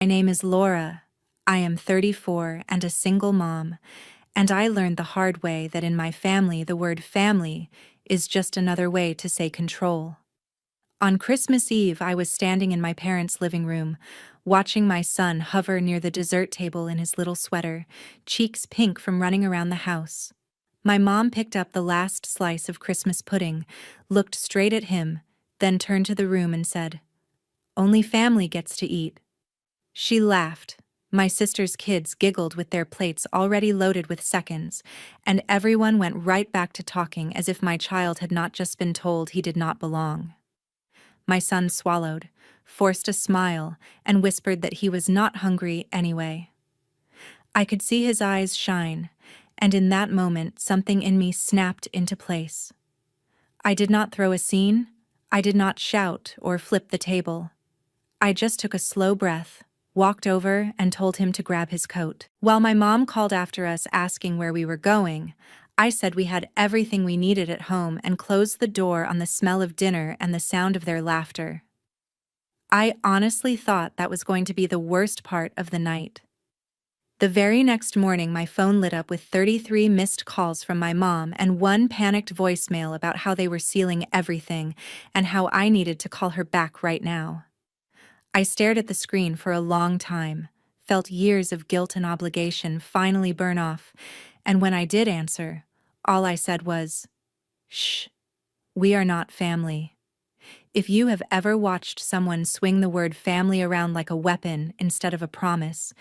My name is Laura. I am 34 and a single mom, and I learned the hard way that in my family the word family is just another way to say control. On Christmas Eve, I was standing in my parents' living room, watching my son hover near the dessert table in his little sweater, cheeks pink from running around the house. My mom picked up the last slice of Christmas pudding, looked straight at him, then turned to the room and said, "Only family gets to eat." She laughed. My sister's kids giggled with their plates already loaded with seconds, and everyone went right back to talking as if my child had not just been told he did not belong. My son swallowed, forced a smile, and whispered that he was not hungry anyway. I could see his eyes shine, and in that moment something in me snapped into place. I did not throw a scene, I did not shout or flip the table. I just took a slow breath, walked over, and told him to grab his coat. While my mom called after us asking where we were going, I said we had everything we needed at home and closed the door on the smell of dinner and the sound of their laughter. I honestly thought that was going to be the worst part of the night. The very next morning, my phone lit up with 33 missed calls from my mom and one panicked voicemail about how they were sealing everything and how I needed to call her back right now. I stared at the screen for a long time, felt years of guilt and obligation finally burn off, and when I did answer, all I said was, "Shh, we are not family." If you have ever watched someone swing the word family around like a weapon instead of a promise,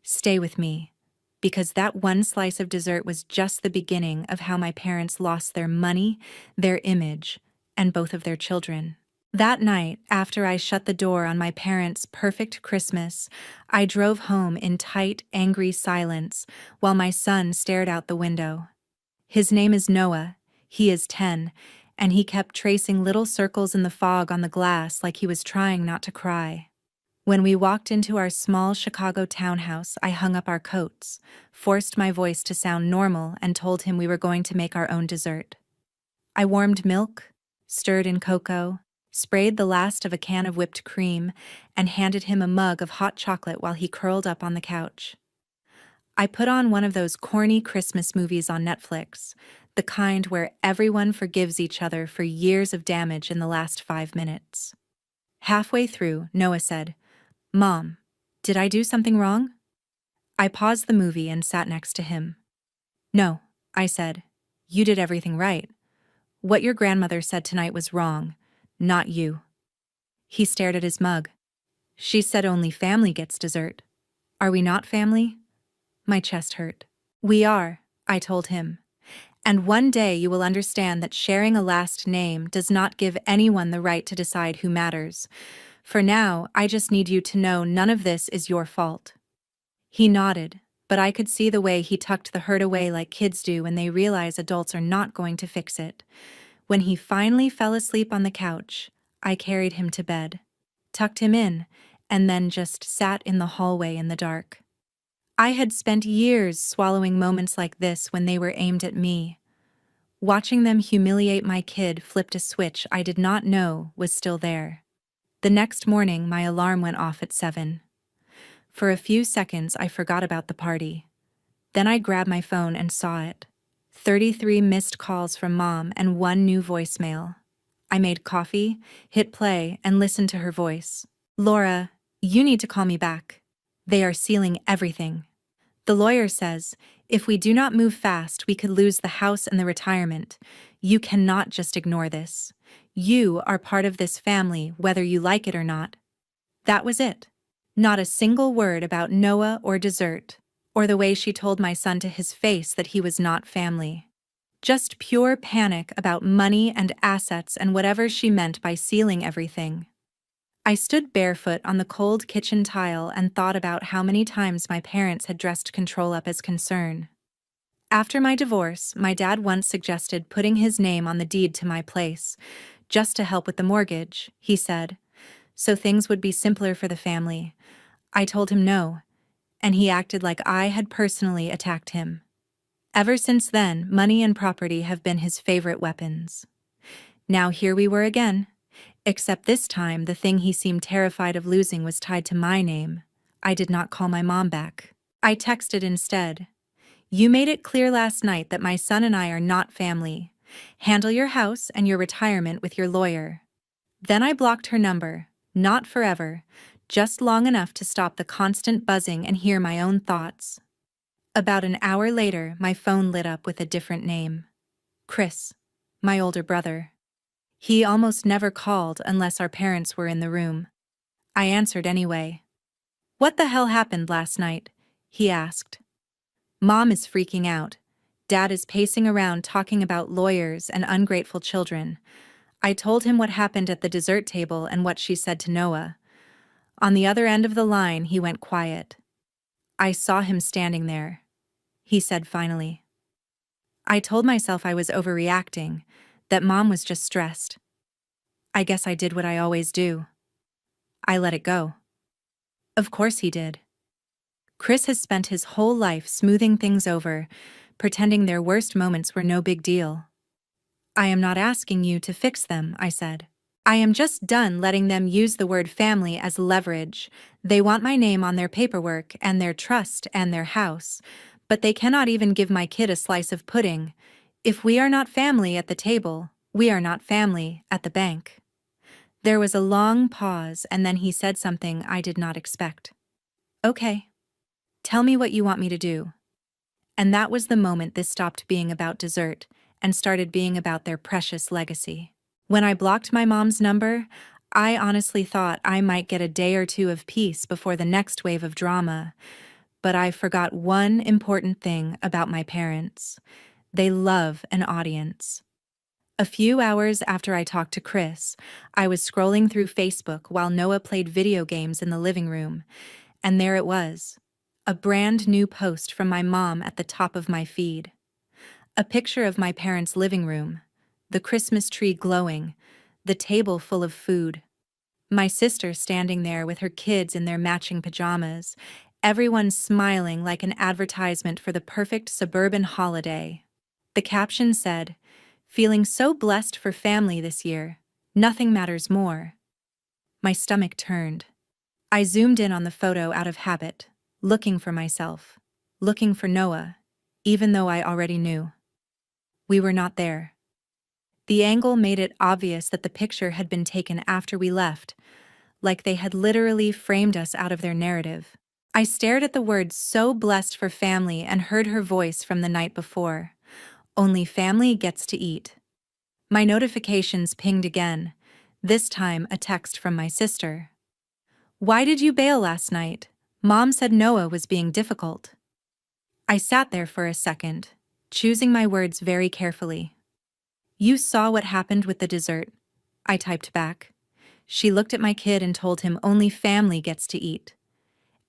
stay with me, because that one slice of dessert was just the beginning of how my parents lost their money, their image, and both of their children. That night, after I shut the door on my parents' perfect Christmas, I drove home in tight, angry silence while my son stared out the window. His name is Noah, he is 10, and he kept tracing little circles in the fog on the glass like he was trying not to cry. When we walked into our small Chicago townhouse, I hung up our coats, forced my voice to sound normal, and told him we were going to make our own dessert. I warmed milk, stirred in cocoa, sprayed the last of a can of whipped cream, and handed him a mug of hot chocolate while he curled up on the couch. I put on one of those corny Christmas movies on Netflix, the kind where everyone forgives each other for years of damage in the last 5 minutes. Halfway through, Noah said, "Mom, did I do something wrong?" I paused the movie and sat next to him. "No," I said, "you did everything right. What your grandmother said tonight was wrong, not you." He stared at his mug. "She said only family gets dessert. Are we not family?" My chest hurt. "We are," I told him. "And one day you will understand that sharing a last name does not give anyone the right to decide who matters. For now, I just need you to know none of this is your fault." He nodded, but I could see the way he tucked the hurt away like kids do when they realize adults are not going to fix it. When he finally fell asleep on the couch, I carried him to bed, tucked him in, and then just sat in the hallway in the dark. I had spent years swallowing moments like this when they were aimed at me. Watching them humiliate my kid flipped a switch I did not know was still there. The next morning, my alarm went off at 7. For a few seconds, I forgot about the party. Then I grabbed my phone and saw it. 33 missed calls from Mom and one new voicemail. I made coffee, hit play, and listened to her voice. "Laura, you need to call me back. They are sealing everything. The lawyer says, if we do not move fast, we could lose the house and the retirement. You cannot just ignore this. You are part of this family, whether you like it or not." That was it. Not a single word about Noah or dessert, or the way she told my son to his face that he was not family. Just pure panic about money and assets and whatever she meant by sealing everything. I stood barefoot on the cold kitchen tile and thought about how many times my parents had dressed control up as concern. After my divorce, my dad once suggested putting his name on the deed to my place, just to help with the mortgage, he said, so things would be simpler for the family. I told him no, and he acted like I had personally attacked him. Ever since then, money and property have been his favorite weapons. Now here we were again, except this time the thing he seemed terrified of losing was tied to my name, I did not call my mom back. I texted instead. You made it clear last night that my son and I are not family. Handle your house and your retirement with your lawyer. Then I blocked her number, not forever, just long enough to stop the constant buzzing and hear my own thoughts. About an hour later, my phone lit up with a different name. Chris, my older brother. He almost never called unless our parents were in the room. I answered anyway. What the hell happened last night? He asked. Mom is freaking out. Dad is pacing around talking about lawyers and ungrateful children. I told him what happened at the dessert table and what she said to Noah. On the other end of the line, he went quiet. I saw him standing there. He said finally. I told myself I was overreacting, that Mom was just stressed. I guess I did what I always do. I let it go. Of course he did. Chris has spent his whole life smoothing things over, pretending their worst moments were no big deal. I am not asking you to fix them, I said. I am just done letting them use the word family as leverage. They want my name on their paperwork and their trust and their house, but they cannot even give my kid a slice of pudding. If we are not family at the table, we are not family at the bank. There was a long pause, and then he said something I did not expect. Okay. Tell me what you want me to do. And that was the moment this stopped being about dessert and started being about their precious legacy. When I blocked my mom's number, I honestly thought I might get a day or two of peace before the next wave of drama. But I forgot one important thing about my parents. They love an audience. A few hours after I talked to Chris, I was scrolling through Facebook while Noah played video games in the living room, and there it was, a brand new post from my mom at the top of my feed. A picture of my parents' living room, the Christmas tree glowing, the table full of food. My sister standing there with her kids in their matching pajamas, everyone smiling like an advertisement for the perfect suburban holiday. The caption said, "Feeling so blessed for family this year. Nothing matters more." My stomach turned. I zoomed in on the photo out of habit, looking for myself, looking for Noah, even though I already knew. We were not there. The angle made it obvious that the picture had been taken after we left, like they had literally framed us out of their narrative. I stared at the words "so blessed for family" and heard her voice from the night before. Only family gets to eat. My notifications pinged again, this time a text from my sister. Why did you bail last night? Mom said Noah was being difficult. I sat there for a second, choosing my words very carefully. You saw what happened with the dessert, I typed back. She looked at my kid and told him only family gets to eat.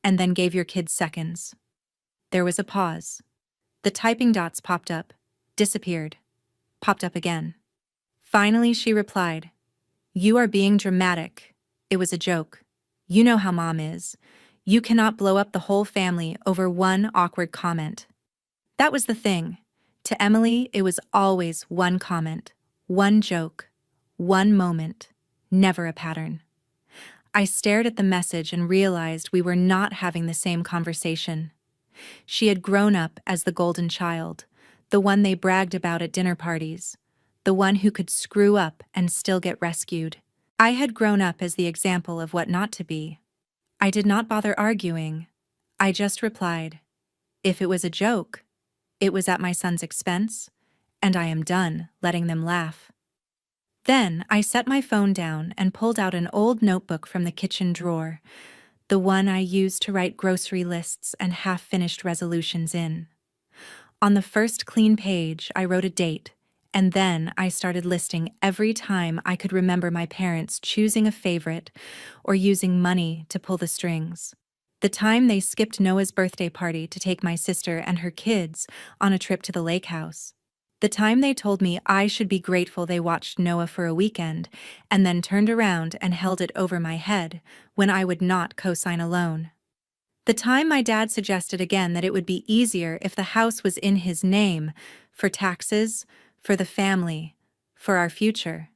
And then gave your kid seconds. There was a pause. The typing dots popped up, disappeared, popped up again. Finally, she replied, "You are being dramatic. It was a joke. You know how Mom is. You cannot blow up the whole family over one awkward comment." That was the thing. To Emily, it was always one comment, one joke, one moment, never a pattern. I stared at the message and realized we were not having the same conversation. She had grown up as the golden child, the one they bragged about at dinner parties, the one who could screw up and still get rescued. I had grown up as the example of what not to be. I did not bother arguing. I just replied, if it was a joke, it was at my son's expense, and I am done letting them laugh. Then I set my phone down and pulled out an old notebook from the kitchen drawer, the one I used to write grocery lists and half-finished resolutions in. On the first clean page, I wrote a date, and then I started listing every time I could remember my parents choosing a favorite or using money to pull the strings. The time they skipped Noah's birthday party to take my sister and her kids on a trip to the lake house. The time they told me I should be grateful they watched Noah for a weekend and then turned around and held it over my head when I would not co-sign a loan. The time my dad suggested again that it would be easier if the house was in his name, for taxes, for the family, for our future.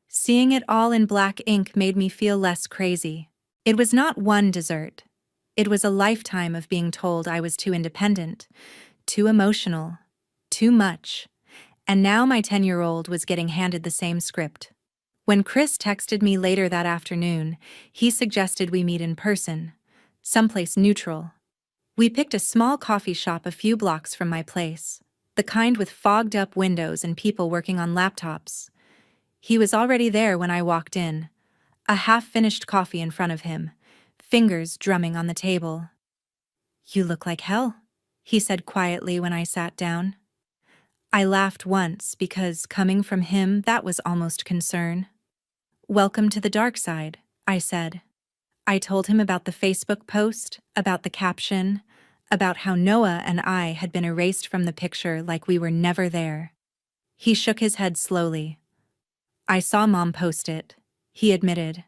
Seeing it all in black ink made me feel less crazy. It was not one dessert. It was a lifetime of being told I was too independent, too emotional, too much, and now my 10-year-old was getting handed the same script. When Chris texted me later that afternoon, he suggested we meet in person, someplace neutral. We picked a small coffee shop a few blocks from my place, the kind with fogged-up windows and people working on laptops. He was already there when I walked in, a half-finished coffee in front of him, fingers drumming on the table. "You look like hell," he said quietly when I sat down. I laughed once because, coming from him, that was almost concern. "Welcome to the dark side," I said. I told him about the Facebook post, about the caption, about how Noah and I had been erased from the picture like we were never there. He shook his head slowly. "I saw Mom post it," he admitted.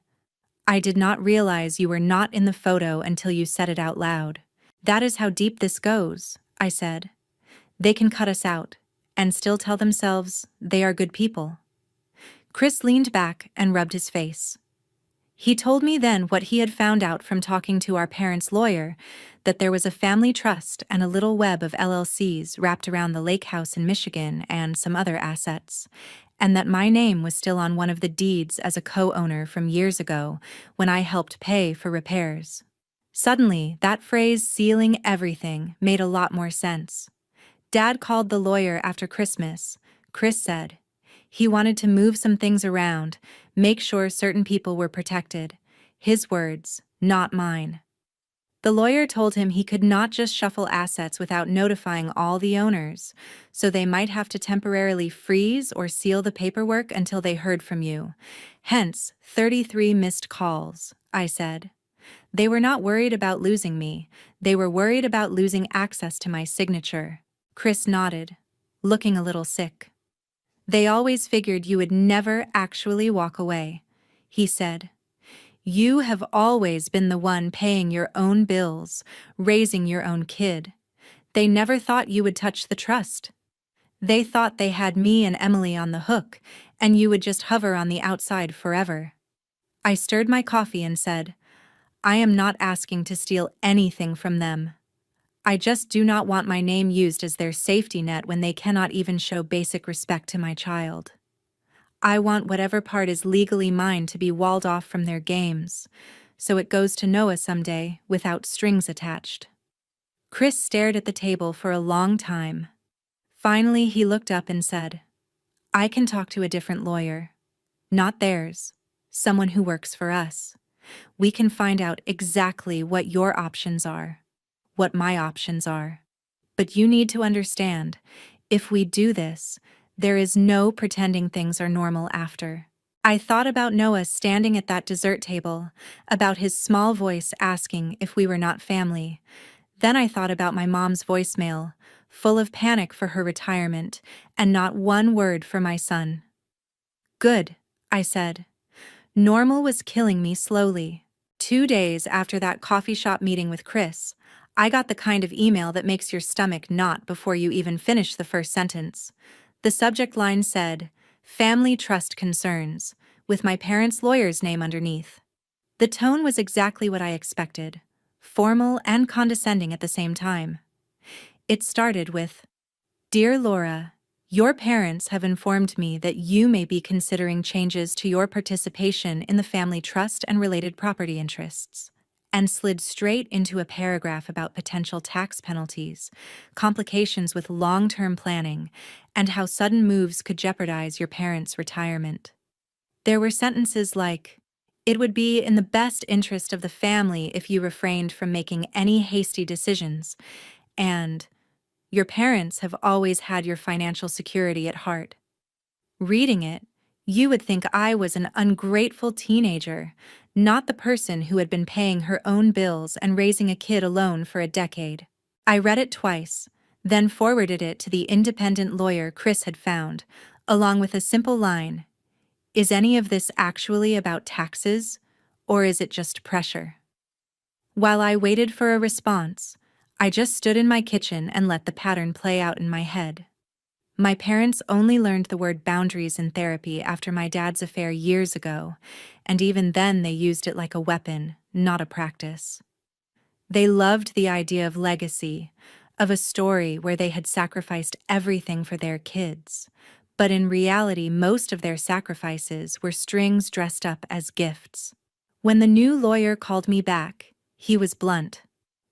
"I did not realize you were not in the photo until you said it out loud." "That is how deep this goes," I said. "They can cut us out and still tell themselves they are good people." Chris leaned back and rubbed his face. He told me then what he had found out from talking to our parents' lawyer, that there was a family trust and a little web of LLCs wrapped around the lake house in Michigan and some other assets, and that my name was still on one of the deeds as a co-owner from years ago when I helped pay for repairs. Suddenly, that phrase "sealing everything" made a lot more sense. Dad called the lawyer after Christmas. Chris said he wanted to move some things around, make sure certain people were protected. His words, not mine. The lawyer told him he could not just shuffle assets without notifying all the owners, so they might have to temporarily freeze or seal the paperwork until they heard from you. Hence, 33 missed calls, I said. They were not worried about losing me, they were worried about losing access to my signature. Chris nodded, looking a little sick. "They always figured you would never actually walk away," he said. "You have always been the one paying your own bills, raising your own kid. They never thought you would touch the trust. They thought they had me and Emily on the hook, and you would just hover on the outside forever." I stirred my coffee and said, "I am not asking to steal anything from them. I just do not want my name used as their safety net when they cannot even show basic respect to my child. I want whatever part is legally mine to be walled off from their games, so it goes to Noah someday without strings attached." Chris stared at the table for a long time. Finally, he looked up and said, "I can talk to a different lawyer. Not theirs, someone who works for us. We can find out exactly what your options are, what my options are. But you need to understand, if we do this, there is no pretending things are normal after." I thought about Noah standing at that dessert table, about his small voice asking if we were not family. Then I thought about my mom's voicemail, full of panic for her retirement, and not one word for my son. "Good," I said. Normal was killing me slowly. 2 days after that coffee shop meeting with Chris, I got the kind of email that makes your stomach knot before you even finish the first sentence. The subject line said, "Family Trust Concerns," with my parents' lawyer's name underneath. The tone was exactly what I expected, formal and condescending at the same time. It started with, "Dear Laura, your parents have informed me that you may be considering changes to your participation in the family trust and related property interests," and slid straight into a paragraph about potential tax penalties, complications with long-term planning, and how sudden moves could jeopardize your parents' retirement. There were sentences like, "It would be in the best interest of the family if you refrained from making any hasty decisions," and "Your parents have always had your financial security at heart." Reading it, you would think I was an ungrateful teenager, not the person who had been paying her own bills and raising a kid alone for a decade. I read it twice, then forwarded it to the independent lawyer Chris had found, along with a simple line, "Is any of this actually about taxes, or is it just pressure?" While I waited for a response, I just stood in my kitchen and let the pattern play out in my head. My parents only learned the word boundaries in therapy after my dad's affair years ago, and even then they used it like a weapon, not a practice. They loved the idea of legacy, of a story where they had sacrificed everything for their kids. But in reality, most of their sacrifices were strings dressed up as gifts. When the new lawyer called me back, he was blunt.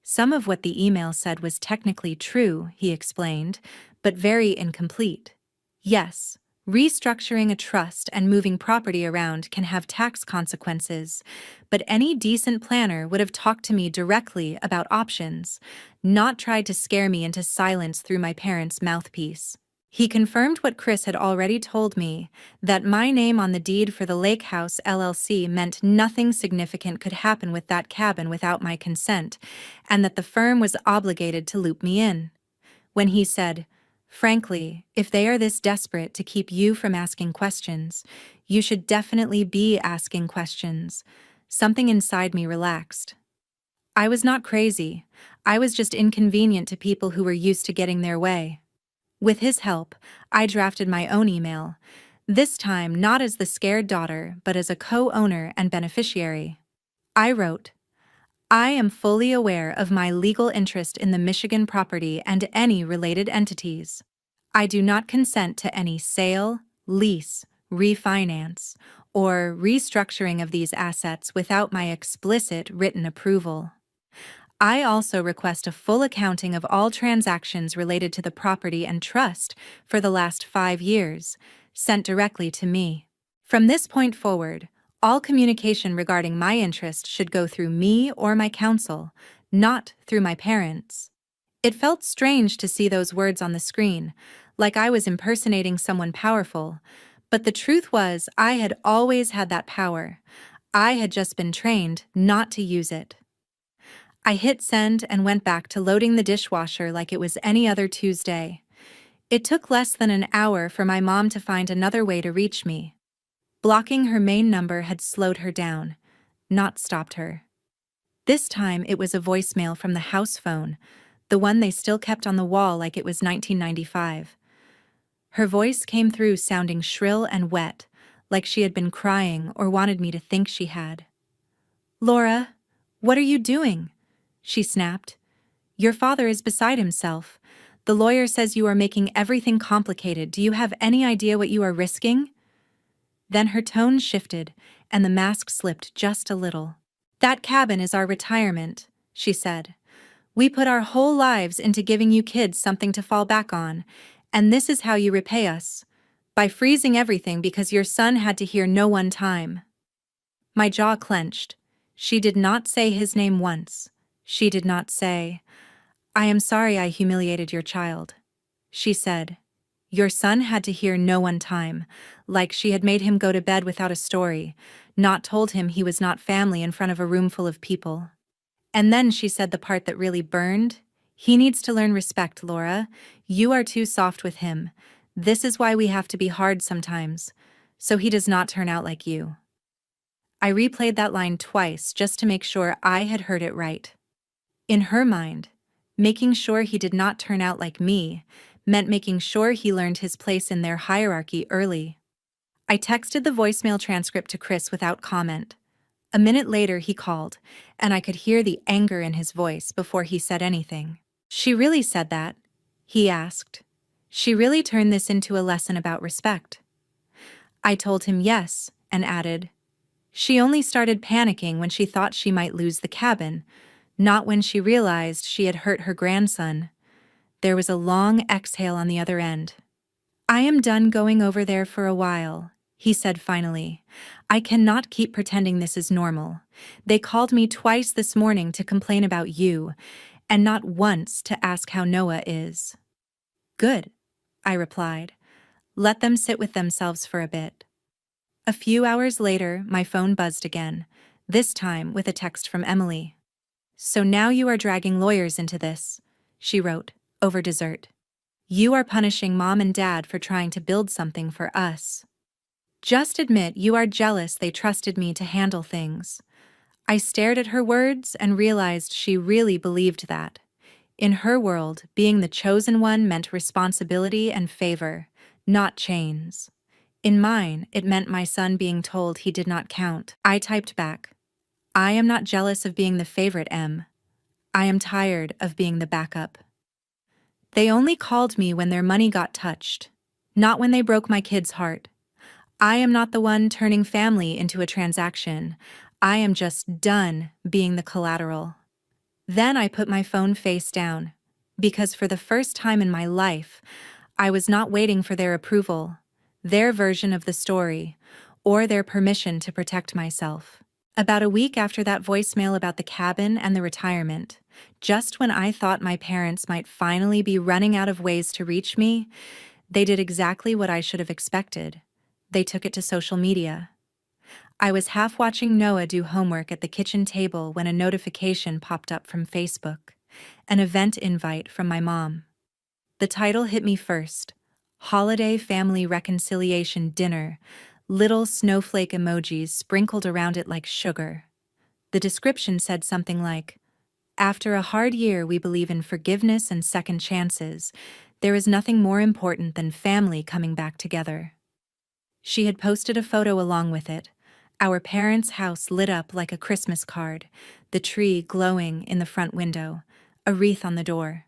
Some of what the email said was technically true, he explained, but very incomplete. Yes, restructuring a trust and moving property around can have tax consequences, but any decent planner would have talked to me directly about options, not tried to scare me into silence through my parents' mouthpiece. He confirmed what Chris had already told me, that my name on the deed for the Lake House LLC meant nothing significant could happen with that cabin without my consent, and that the firm was obligated to loop me in. When he said, "Frankly, if they are this desperate to keep you from asking questions, you should definitely be asking questions," something inside me relaxed. I was not crazy. I was just inconvenient to people who were used to getting their way. With his help, I drafted my own email, this time not as the scared daughter, but as a co-owner and beneficiary. I wrote, "I am fully aware of my legal interest in the Michigan property and any related entities. I do not consent to any sale, lease, refinance, or restructuring of these assets without my explicit written approval. I also request a full accounting of all transactions related to the property and trust for the last 5 years, sent directly to me. From this point forward, all communication regarding my interest should go through me or my counsel, not through my parents." It felt strange to see those words on the screen, like I was impersonating someone powerful, but the truth was I had always had that power. I had just been trained not to use it. I hit send and went back to loading the dishwasher like it was any other Tuesday. It took less than an hour for my mom to find another way to reach me. Blocking her main number had slowed her down, not stopped her. This time it was a voicemail from the house phone, the one they still kept on the wall like it was 1995. Her voice came through sounding shrill and wet, like she had been crying or wanted me to think she had. "Laura, what are you doing?" she snapped. "Your father is beside himself. The lawyer says you are making everything complicated. Do you have any idea what you are risking?" Then her tone shifted, and the mask slipped just a little. "That cabin is our retirement," she said. "We put our whole lives into giving you kids something to fall back on, and this is how you repay us, by freezing everything because your son had to hear no one time." My jaw clenched. She did not say his name once. She did not say, "I am sorry I humiliated your child." She said, "Your son had to hear no one time," like she had made him go to bed without a story, not told him he was not family in front of a room full of people. And then she said the part that really burned, "He needs to learn respect, Laura. You are too soft with him. This is why we have to be hard sometimes, so he does not turn out like you." I replayed that line twice just to make sure I had heard it right. In her mind, making sure he did not turn out like me meant making sure he learned his place in their hierarchy early. I texted the voicemail transcript to Chris without comment. A minute later he called, and I could hear the anger in his voice before he said anything. "She really said that?" he asked. "She really turned this into a lesson about respect?" I told him yes, and added, "She only started panicking when she thought she might lose the cabin, not when she realized she had hurt her grandson." There was a long exhale on the other end. "I am done going over there for a while," he said finally. "I cannot keep pretending this is normal. They called me twice this morning to complain about you, and not once to ask how Noah is." "Good," I replied. "Let them sit with themselves for a bit." A few hours later, my phone buzzed again, this time with a text from Emily. "So now you are dragging lawyers into this," she wrote, over dessert. "You are punishing Mom and Dad for trying to build something for us. Just admit you are jealous they trusted me to handle things." I stared at her words and realized she really believed that. In her world, being the chosen one meant responsibility and favor, not chains. In mine, it meant my son being told he did not count. I typed back, "I am not jealous of being the favorite, Em. I am tired of being the backup. They only called me when their money got touched, not when they broke my kid's heart. I am not the one turning family into a transaction. I am just done being the collateral. Then I put my phone face down, because for the first time in my life, I was not waiting for their approval, their version of the story, or their permission to protect myself. About a week after that voicemail about the cabin and the retirement, just when I thought my parents might finally be running out of ways to reach me, they did exactly what I should have expected. They took it to social media. I was half watching Noah do homework at the kitchen table when a notification popped up from Facebook, an event invite from my mom. The title hit me first: Holiday Family Reconciliation Dinner, little snowflake emojis sprinkled around it like sugar. The description said something like, "After a hard year, we believe in forgiveness and second chances. There is nothing more important than family coming back together." She had posted a photo along with it, our parents' house lit up like a Christmas card, the tree glowing in the front window, a wreath on the door.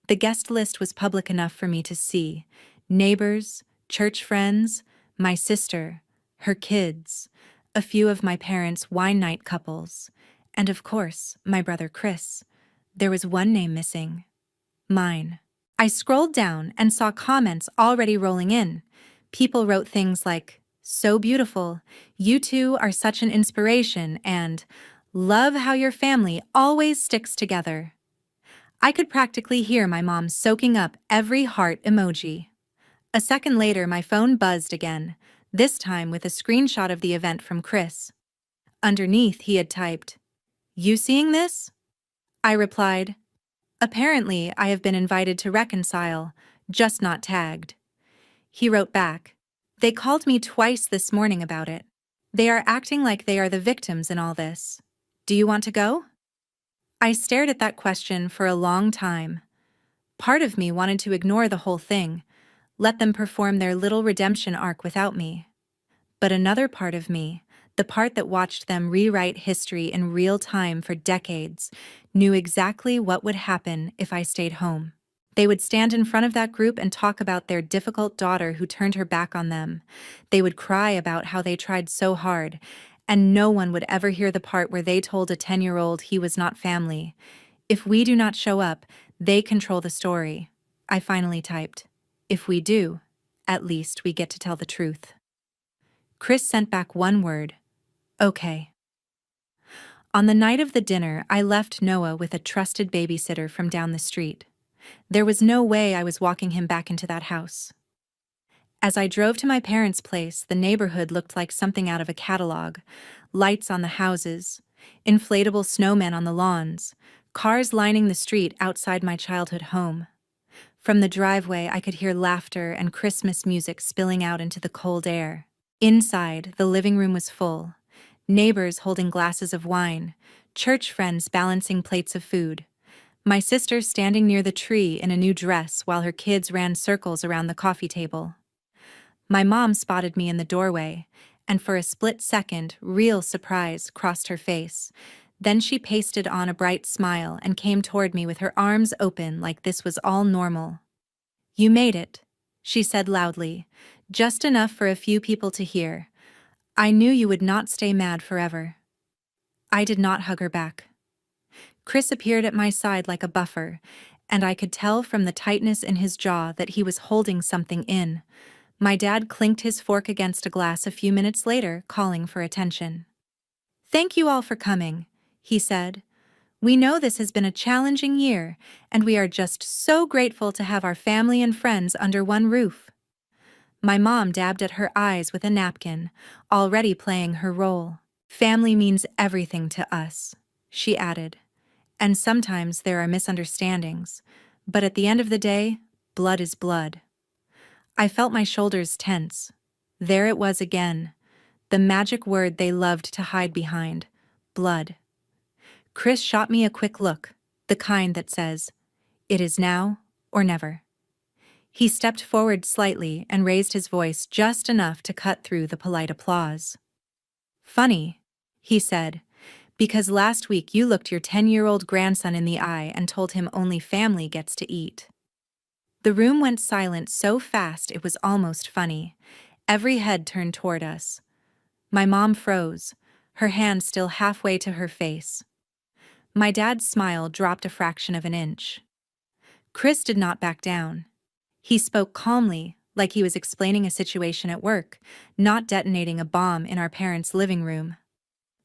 The guest list was public enough for me to see: neighbors, church friends, my sister, her kids, a few of my parents' wine night couples, and of course, my brother Chris. There was one name missing: mine. I scrolled down and saw comments already rolling in. People wrote things like, "So beautiful, you two are such an inspiration," and "Love how your family always sticks together." I could practically hear my mom soaking up every heart emoji. A second later, my phone buzzed again, this time with a screenshot of the event from Chris. Underneath, he had typed, "You seeing this?" I replied, "Apparently, I have been invited to reconcile, just not tagged." He wrote back, "They called me twice this morning about it. They are acting like they are the victims in all this. Do you want to go?" I stared at that question for a long time. Part of me wanted to ignore the whole thing, let them perform their little redemption arc without me. But another part of me, the part that watched them rewrite history in real time for decades, knew exactly what would happen if I stayed home. They would stand in front of that group and talk about their difficult daughter who turned her back on them. They would cry about how they tried so hard, and no one would ever hear the part where they told a 10-year-old he was not family. If we do not show up, they control the story. I finally typed, "If we do, at least we get to tell the truth." Chris sent back one word: "Okay." On the night of the dinner, I left Noah with a trusted babysitter from down the street. There was no way I was walking him back into that house. As I drove to my parents' place, the neighborhood looked like something out of a catalog. Lights on the houses, inflatable snowmen on the lawns, cars lining the street outside my childhood home. From the driveway, I could hear laughter and Christmas music spilling out into the cold air. Inside, the living room was full. Neighbors holding glasses of wine, church friends balancing plates of food. My sister standing near the tree in a new dress while her kids ran circles around the coffee table. My mom spotted me in the doorway, and for a split second, real surprise crossed her face. Then she pasted on a bright smile and came toward me with her arms open like this was all normal. "You made it," she said loudly, just enough for a few people to hear. "I knew you would not stay mad forever." I did not hug her back. Chris appeared at my side like a buffer, and I could tell from the tightness in his jaw that he was holding something in. My dad clinked his fork against a glass a few minutes later, calling for attention. "Thank you all for coming," he said. "We know this has been a challenging year, and we are just so grateful to have our family and friends under one roof." My mom dabbed at her eyes with a napkin, already playing her role. "Family means everything to us," she added. "And sometimes there are misunderstandings, but at the end of the day, blood is blood." I felt my shoulders tense. There it was again, the magic word they loved to hide behind: blood. Chris shot me a quick look, the kind that says, "It is now or never." He stepped forward slightly and raised his voice just enough to cut through the polite applause. "Funny," he said, Because last week you looked your 10-year-old grandson in the eye and told him only family gets to eat. The room went silent so fast it was almost funny. Every head turned toward us. My mom froze, her hand still halfway to her face. My dad's smile dropped a fraction of an inch. Chris did not back down. He spoke calmly, like he was explaining a situation at work, not detonating a bomb in our parents' living room.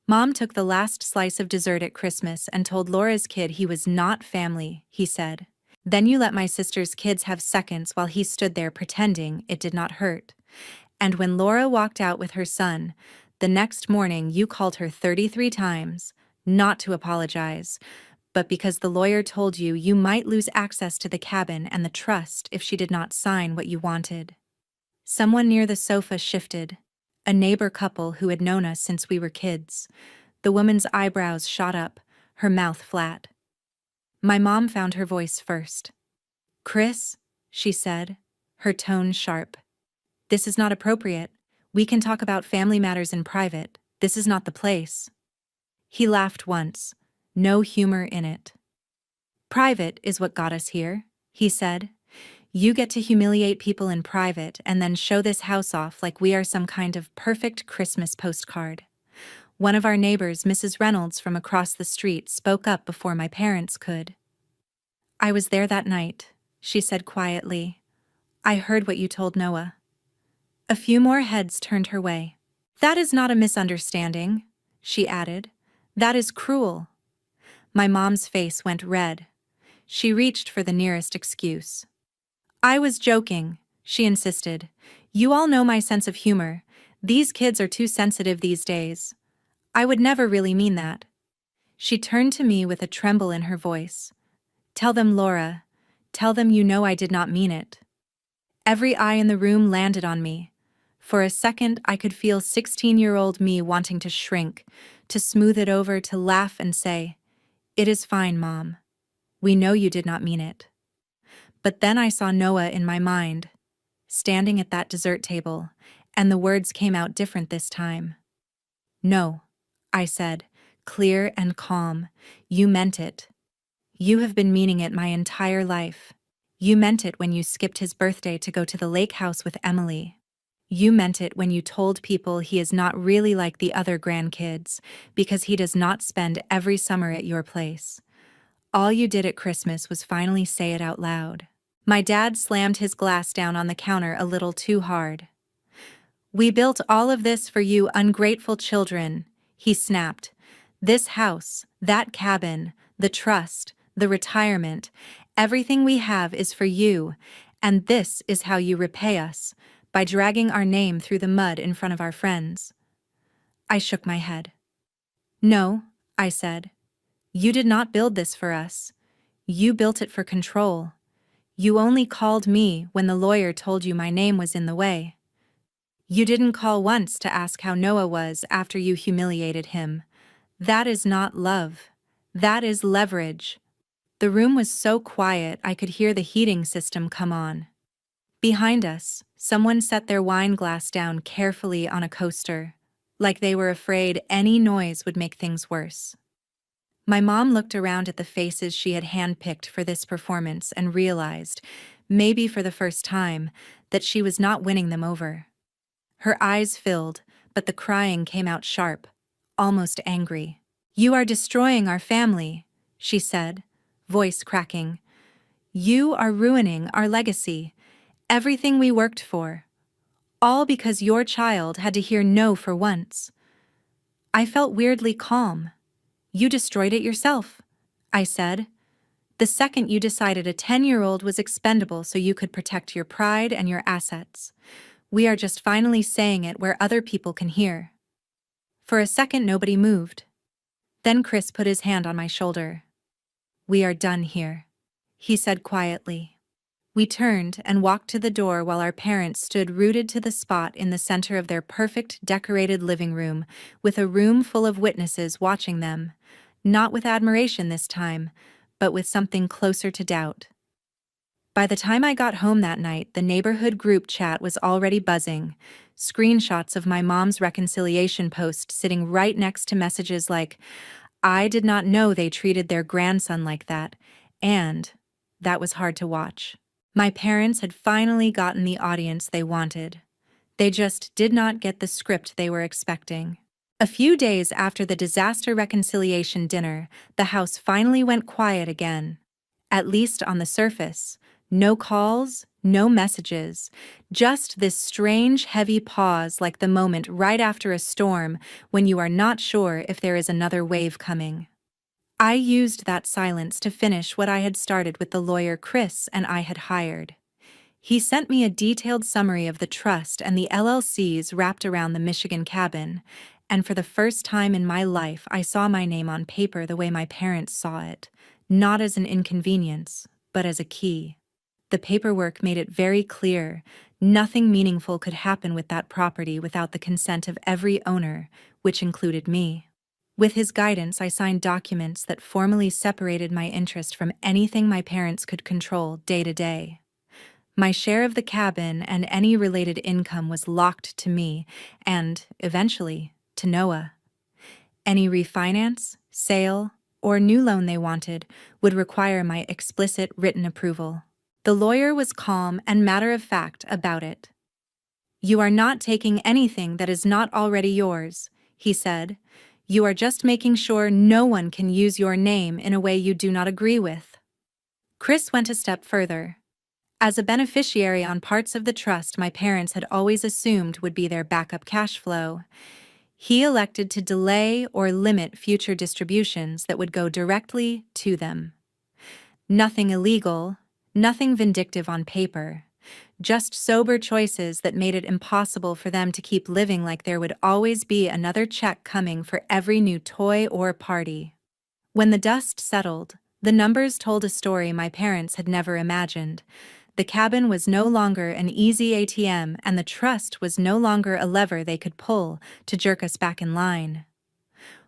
Mom took the last slice of dessert at Christmas and told Laura's kid he was not family, he said. Then you let my sister's kids have seconds while he stood there pretending it did not hurt. And when Laura walked out with her son, the next morning you called her 33 times, not to apologize, but because the lawyer told you you might lose access to the cabin and the trust if she did not sign what you wanted. Someone near the sofa shifted, a neighbor couple who had known us since we were kids. The woman's eyebrows shot up, her mouth flat. My mom found her voice first. "Chris," she said, her tone sharp. "This is not appropriate. We can talk about family matters in private. This is not the place." He laughed once, no humor in it. "Private is what got us here," he said. "You get to humiliate people in private and then show this house off like we are some kind of perfect Christmas postcard." One of our neighbors, Mrs. Reynolds from across the street, spoke up before my parents could. "I was there that night," she said quietly. "I heard what you told Noah." A few more heads turned her way. "That is not a misunderstanding," she added. "That is cruel." My mom's face went red. She reached for the nearest excuse. "I was joking," she insisted. "You all know my sense of humor. These kids are too sensitive these days. I would never really mean that." She turned to me with a tremble in her voice. "Tell them, Laura. Tell them you know I did not mean it." Every eye in the room landed on me. For a second, I could feel 16-year-old me wanting to shrink, to smooth it over, to laugh and say, "It is fine, Mom. We know you did not mean it." But then I saw Noah in my mind, standing at that dessert table, and the words came out different this time. "No," I said, clear and calm. "You meant it. You have been meaning it my entire life. You meant it when you skipped his birthday to go to the lake house with Emily. You meant it when you told people he is not really like the other grandkids because he does not spend every summer at your place. All you did at Christmas was finally say it out loud." My dad slammed his glass down on the counter a little too hard. "We built all of this for you ungrateful children," he snapped. "This house, that cabin, the trust, the retirement, everything we have is for you, and this is how you repay us, by dragging our name through the mud in front of our friends." I shook my head. "No," I said. "You did not build this for us. You built it for control. You only called me when the lawyer told you my name was in the way. You didn't call once to ask how Noah was after you humiliated him. That is not love. That is leverage." The room was so quiet I could hear the heating system come on. Behind us, someone set their wine glass down carefully on a coaster, like they were afraid any noise would make things worse. My mom looked around at the faces she had handpicked for this performance and realized, maybe for the first time, that she was not winning them over. Her eyes filled, but the crying came out sharp, almost angry. "You are destroying our family," she said, voice cracking. "You are ruining our legacy, everything we worked for, all because your child had to hear no for once." I felt weirdly calm. "You destroyed it yourself," I said. "The second you decided a 10-year-old was expendable so you could protect your pride and your assets. We are just finally saying it where other people can hear." For a second, nobody moved. Then Chris put his hand on my shoulder. "We are done here," he said quietly. We turned and walked to the door while our parents stood rooted to the spot in the center of their perfect decorated living room, with a room full of witnesses watching them, not with admiration this time, but with something closer to doubt. By the time I got home that night, the neighborhood group chat was already buzzing, screenshots of my mom's reconciliation post sitting right next to messages like, I did not know they treated their grandson like that, and that was hard to watch. My parents had finally gotten the audience they wanted. They just did not get the script they were expecting. A few days after the disaster reconciliation dinner, the house finally went quiet again. At least on the surface. No calls, no messages, just this strange, heavy pause like the moment right after a storm when you are not sure if there is another wave coming. I used that silence to finish what I had started with the lawyer Chris and I had hired. He sent me a detailed summary of the trust and the LLCs wrapped around the Michigan cabin, and for the first time in my life I saw my name on paper the way my parents saw it, not as an inconvenience, but as a key. The paperwork made it very clear nothing meaningful could happen with that property without the consent of every owner, which included me. With his guidance, I signed documents that formally separated my interest from anything my parents could control day to day. My share of the cabin and any related income was locked to me and, eventually, to Noah. Any refinance, sale, or new loan they wanted would require my explicit written approval. The lawyer was calm and matter-of-fact about it. "You are not taking anything that is not already yours," he said. "You are just making sure no one can use your name in a way you do not agree with." Chris went a step further. As a beneficiary on parts of the trust my parents had always assumed would be their backup cash flow, he elected to delay or limit future distributions that would go directly to them. Nothing illegal, nothing vindictive on paper, just sober choices that made it impossible for them to keep living like there would always be another check coming for every new toy or party. When the dust settled, the numbers told a story my parents had never imagined. The cabin was no longer an easy ATM, and the trust was no longer a lever they could pull to jerk us back in line.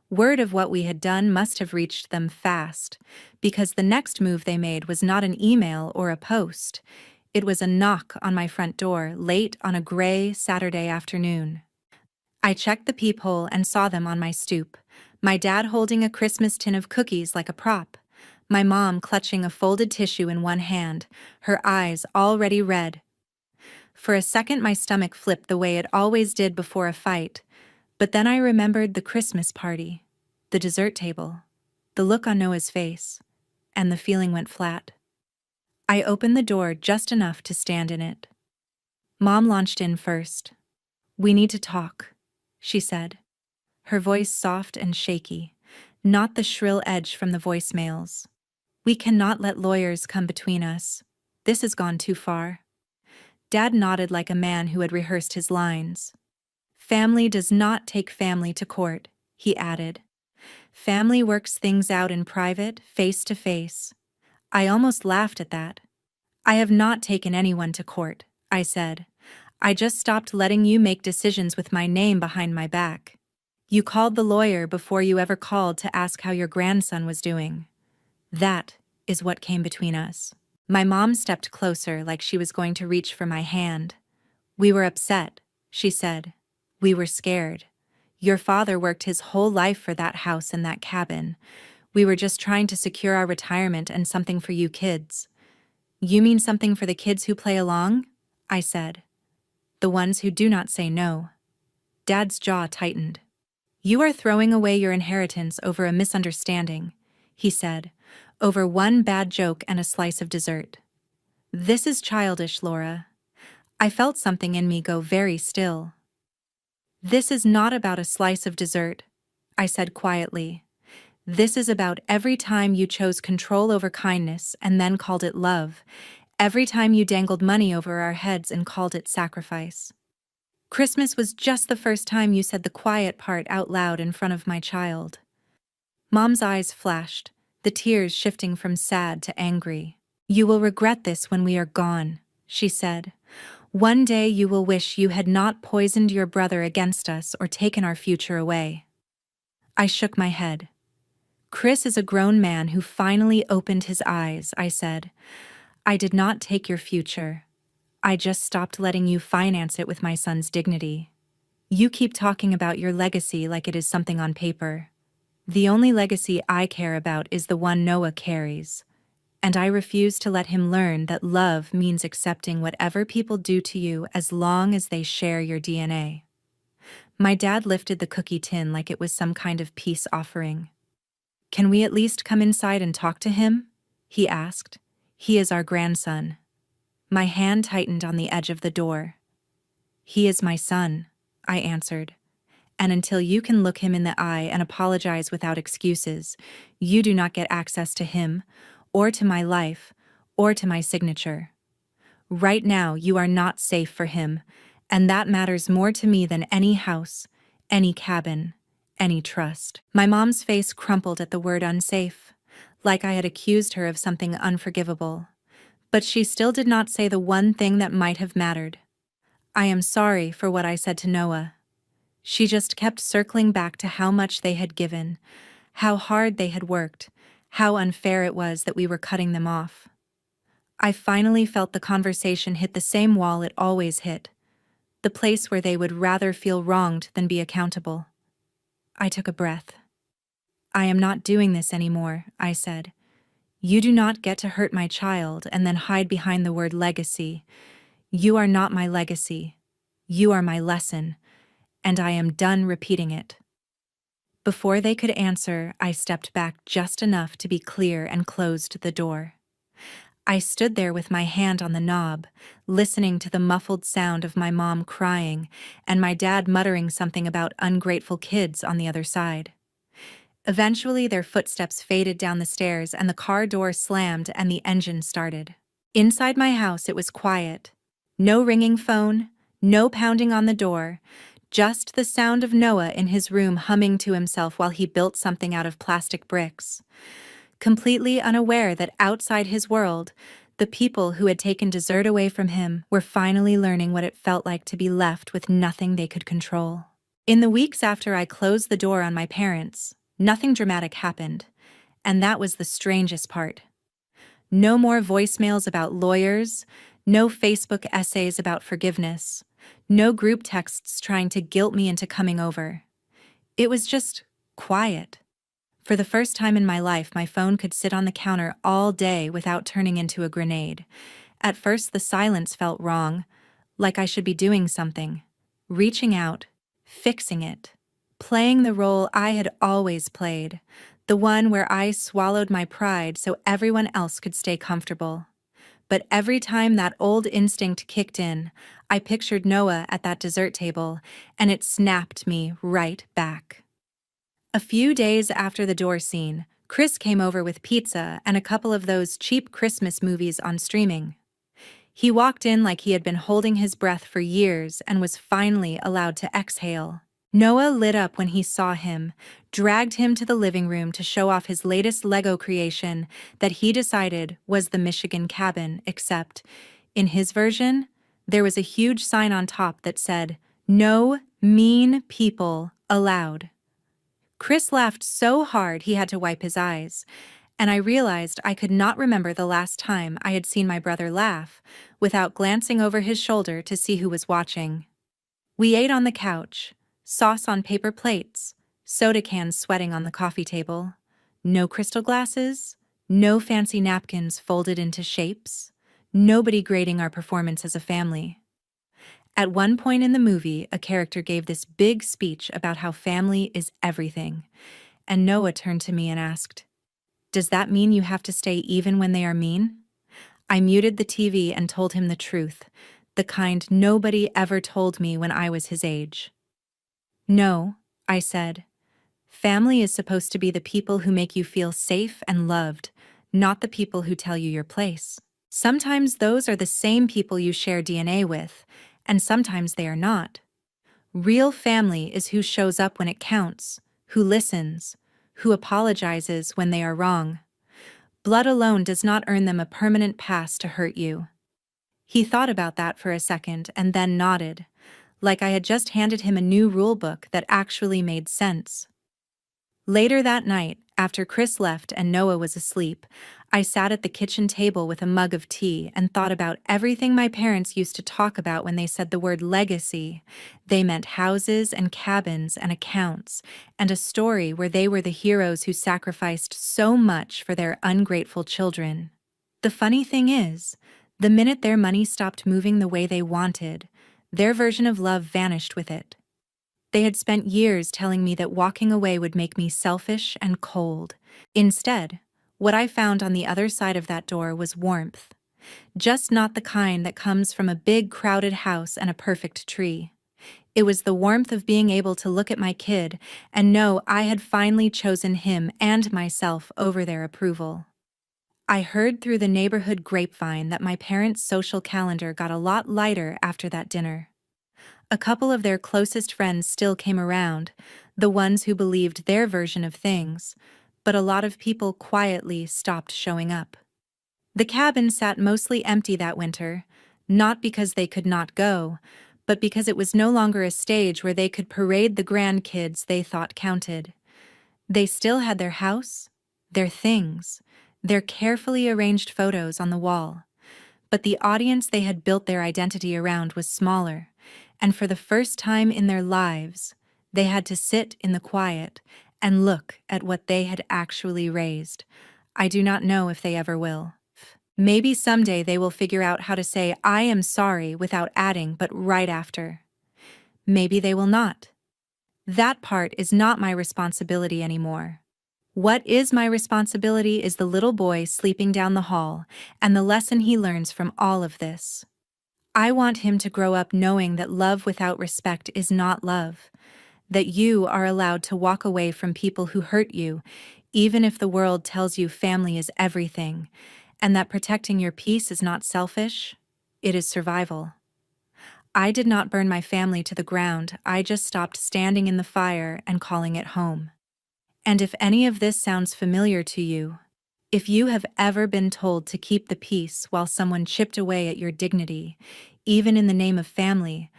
Word of what we had done must have reached them fast, because the next move they made was not an email or a post. It was a knock on my front door late on a gray Saturday afternoon. I checked the peephole and saw them on my stoop, my dad holding a Christmas tin of cookies like a prop, my mom clutching a folded tissue in one hand, her eyes already red. For a second my stomach flipped the way it always did before a fight, but then I remembered the Christmas party, the dessert table, the look on Noah's face, and the feeling went flat. I opened the door just enough to stand in it. Mom launched in first. "We need to talk," she said, her voice soft and shaky, not the shrill edge from the voicemails. "We cannot let lawyers come between us. This has gone too far." Dad nodded like a man who had rehearsed his lines. "Family does not take family to court," he added. "Family works things out in private, face to face." I almost laughed at that. "I have not taken anyone to court," I said. "I just stopped letting you make decisions with my name behind my back. You called the lawyer before you ever called to ask how your grandson was doing. That is what came between us." My mom stepped closer like she was going to reach for my hand. "We were upset," she said. "We were scared. Your father worked his whole life for that house and that cabin. We were just trying to secure our retirement and something for you kids." "You mean something for the kids who play along?" I said. "The ones who do not say no." Dad's jaw tightened. "You are throwing away your inheritance over a misunderstanding," he said, "over one bad joke and a slice of dessert. This is childish, Laura." I felt something in me go very still. "This is not about a slice of dessert," I said quietly. "This is about every time you chose control over kindness and then called it love, every time you dangled money over our heads and called it sacrifice. Christmas was just the first time you said the quiet part out loud in front of my child." Mom's eyes flashed, the tears shifting from sad to angry. "You will regret this when we are gone," she said. "One day you will wish you had not poisoned your brother against us or taken our future away." I shook my head. "Chris is a grown man who finally opened his eyes," I said. "I did not take your future. I just stopped letting you finance it with my son's dignity. You keep talking about your legacy like it is something on paper. The only legacy I care about is the one Noah carries, and I refuse to let him learn that love means accepting whatever people do to you as long as they share your DNA. My dad lifted the cookie tin like it was some kind of peace offering. "Can we at least come inside and talk to him?" he asked. "He is our grandson." My hand tightened on the edge of the door. "He is my son," I answered. "And until you can look him in the eye and apologize without excuses, you do not get access to him, or to my life, or to my signature. Right now, you are not safe for him, and that matters more to me than any house, any cabin, any trust." My mom's face crumpled at the word unsafe, like I had accused her of something unforgivable. But she still did not say the one thing that might have mattered. "I am sorry for what I said to Noah." She just kept circling back to how much they had given, how hard they had worked, how unfair it was that we were cutting them off. I finally felt the conversation hit the same wall it always hit, the place where they would rather feel wronged than be accountable. I took a breath. "I am not doing this anymore," I said. "You do not get to hurt my child and then hide behind the word legacy. You are not my legacy. You are my lesson, and I am done repeating it." Before they could answer, I stepped back just enough to be clear and closed the door. I stood there with my hand on the knob, listening to the muffled sound of my mom crying and my dad muttering something about ungrateful kids on the other side. Eventually, their footsteps faded down the stairs and the car door slammed and the engine started. Inside my house, it was quiet. No ringing phone, no pounding on the door, just the sound of Noah in his room humming to himself while he built something out of plastic bricks. Completely unaware that outside his world, the people who had taken dessert away from him were finally learning what it felt like to be left with nothing they could control. In the weeks after I closed the door on my parents, nothing dramatic happened, and that was the strangest part. No more voicemails about lawyers, no Facebook essays about forgiveness, no group texts trying to guilt me into coming over. It was just quiet. For the first time in my life, my phone could sit on the counter all day without turning into a grenade. At first, the silence felt wrong, like I should be doing something, reaching out, fixing it, playing the role I had always played, the one where I swallowed my pride so everyone else could stay comfortable. But every time that old instinct kicked in, I pictured Noah at that dessert table, and it snapped me right back. A few days after the door scene, Chris came over with pizza and a couple of those cheap Christmas movies on streaming. He walked in like he had been holding his breath for years and was finally allowed to exhale. Noah lit up when he saw him, dragged him to the living room to show off his latest Lego creation that he decided was the Michigan cabin, except, in his version, there was a huge sign on top that said, "No mean people allowed." Chris laughed so hard he had to wipe his eyes, and I realized I could not remember the last time I had seen my brother laugh without glancing over his shoulder to see who was watching. We ate on the couch, sauce on paper plates, soda cans sweating on the coffee table. No crystal glasses, no fancy napkins folded into shapes, nobody grading our performance as a family. At one point in the movie, a character gave this big speech about how family is everything, and Noah turned to me and asked, "Does that mean you have to stay even when they are mean?" I muted the TV and told him the truth, the kind nobody ever told me when I was his age. "No," I said. "Family is supposed to be the people who make you feel safe and loved, not the people who tell you your place. Sometimes those are the same people you share DNA with, and sometimes they are not. Real family is who shows up when it counts, who listens, who apologizes when they are wrong. Blood alone does not earn them a permanent pass to hurt you." He thought about that for a second and then nodded, like I had just handed him a new rule book that actually made sense. Later that night, after Chris left and Noah was asleep, I sat at the kitchen table with a mug of tea and thought about everything my parents used to talk about when they said the word legacy. They meant houses and cabins and accounts, and a story where they were the heroes who sacrificed so much for their ungrateful children. The funny thing is, the minute their money stopped moving the way they wanted, their version of love vanished with it. They had spent years telling me that walking away would make me selfish and cold. Instead, what I found on the other side of that door was warmth. Just not the kind that comes from a big crowded house and a perfect tree. It was the warmth of being able to look at my kid and know I had finally chosen him and myself over their approval. I heard through the neighborhood grapevine that my parents' social calendar got a lot lighter after that dinner. A couple of their closest friends still came around, the ones who believed their version of things, but a lot of people quietly stopped showing up. The cabin sat mostly empty that winter, not because they could not go, but because it was no longer a stage where they could parade the grandkids they thought counted. They still had their house, their things, their carefully arranged photos on the wall, but the audience they had built their identity around was smaller, and for the first time in their lives, they had to sit in the quiet and look at what they had actually raised. I do not know if they ever will. Maybe someday they will figure out how to say "I am sorry" without adding "but" right after. Maybe they will not. That part is not my responsibility anymore. What is my responsibility is the little boy sleeping down the hall and the lesson he learns from all of this. I want him to grow up knowing that love without respect is not love, that you are allowed to walk away from people who hurt you, even if the world tells you family is everything, and that protecting your peace is not selfish, it is survival. I did not burn my family to the ground, I just stopped standing in the fire and calling it home. And if any of this sounds familiar to you, if you have ever been told to keep the peace while someone chipped away at your dignity, even in the name of family,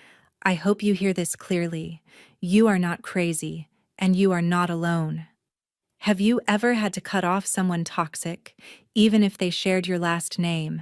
I hope you hear this clearly. You are not crazy, and you are not alone. Have you ever had to cut off someone toxic, even if they shared your last name,